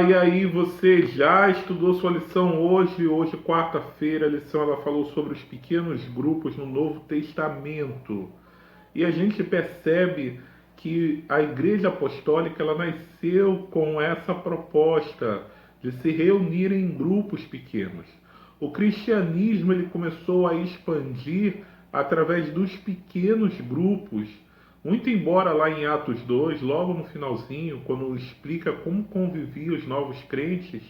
E aí, você já estudou sua lição hoje? Hoje, quarta-feira, a lição ela falou sobre os pequenos grupos no Novo Testamento. E a gente percebe que a Igreja Apostólica ela nasceu com essa proposta de se reunir em grupos pequenos. O cristianismo ele começou a expandir através dos pequenos grupos. Muito embora lá em Atos 2, logo no finalzinho, quando explica como conviviam os novos crentes,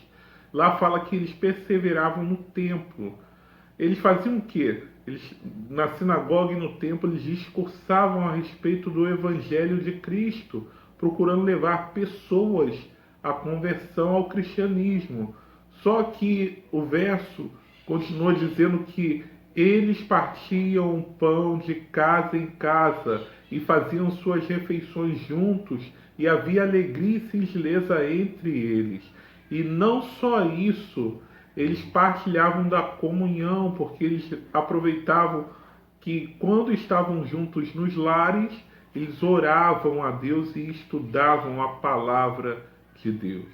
lá fala que eles perseveravam no templo. Eles faziam o quê? Eles, na sinagoga e no templo, eles discursavam a respeito do Evangelho de Cristo, procurando levar pessoas à conversão ao cristianismo. Só que o verso continua dizendo que eles partiam o pão de casa em casa e faziam suas refeições juntos, e havia alegria e singeleza entre eles. E não só isso, eles partilhavam da comunhão, porque eles aproveitavam que quando estavam juntos nos lares, eles oravam a Deus e estudavam a palavra de Deus.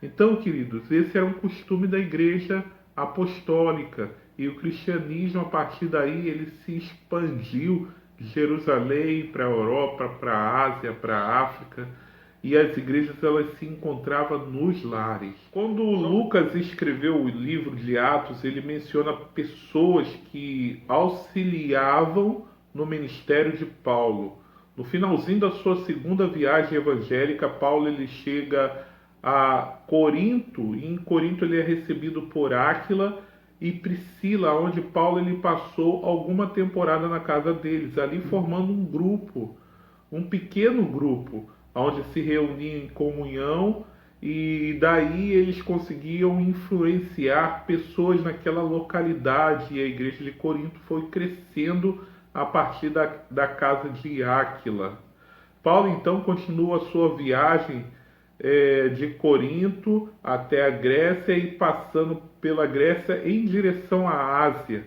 Então, queridos, esse era um costume da igreja apostólica, e o cristianismo, a partir daí, ele se expandiu de Jerusalém para a Europa, para a Ásia, para a África, e as igrejas elas se encontravam nos lares. Quando Lucas escreveu o livro de Atos, ele menciona pessoas que auxiliavam no ministério de Paulo. No finalzinho da sua segunda viagem evangélica, Paulo ele chega a Corinto, e em Corinto ele é recebido por Áquila e Priscila, onde Paulo ele passou alguma temporada na casa deles, ali formando um grupo, um pequeno grupo, onde se reuniam em comunhão, e daí eles conseguiam influenciar pessoas naquela localidade, e a igreja de Corinto foi crescendo a partir da casa de Áquila. Paulo então continua a sua viagem de Corinto até a Grécia e passando pela Grécia em direção à Ásia.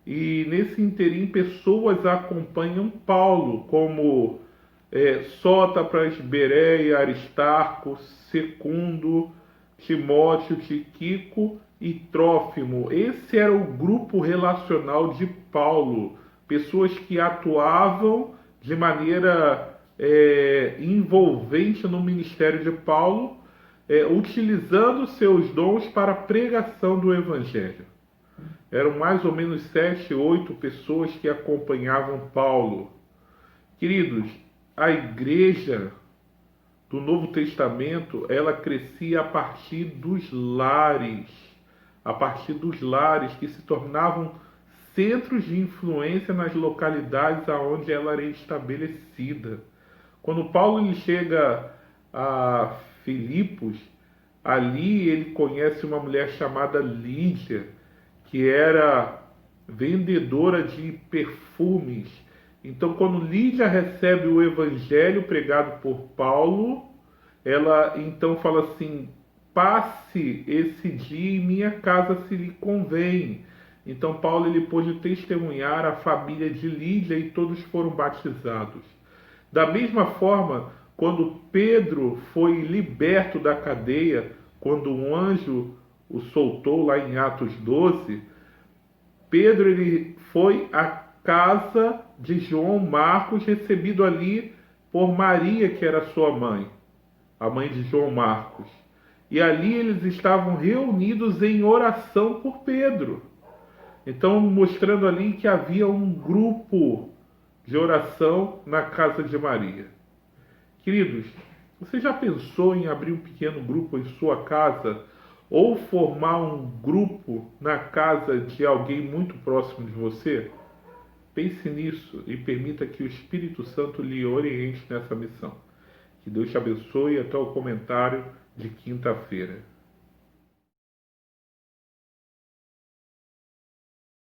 E nesse interim pessoas acompanham Paulo, como Sópater, Bereia, Aristarco, Secundo, Timóteo, Tíquico e Trófimo. Esse era o grupo relacional de Paulo, pessoas que atuavam de maneira envolvente no ministério de Paulo, utilizando seus dons para a pregação do Evangelho. Eram mais ou menos 7, 8 pessoas que acompanhavam Paulo. Queridos, a igreja do Novo Testamento, ela crescia a partir dos lares que se tornavam centros de influência nas localidades aonde ela era estabelecida. Quando Paulo ele chega a Filipos, ali ele conhece uma mulher chamada Lídia, que era vendedora de perfumes. Então, quando Lídia recebe o evangelho pregado por Paulo, ela então fala assim: passe esse dia em minha casa se lhe convém. Então, Paulo ele pôde testemunhar a família de Lídia e todos foram batizados. Da mesma forma, quando Pedro foi liberto da cadeia, quando um anjo o soltou lá em Atos 12, Pedro ele foi à casa de João Marcos, recebido ali por Maria, que era sua mãe, a mãe de João Marcos. E ali eles estavam reunidos em oração por Pedro. Então, mostrando ali que havia um grupo de oração na casa de Maria. Queridos, você já pensou em abrir um pequeno grupo em sua casa ou formar um grupo na casa de alguém muito próximo de você? Pense nisso e permita que o Espírito Santo lhe oriente nessa missão. Que Deus te abençoe e até o comentário de quinta-feira.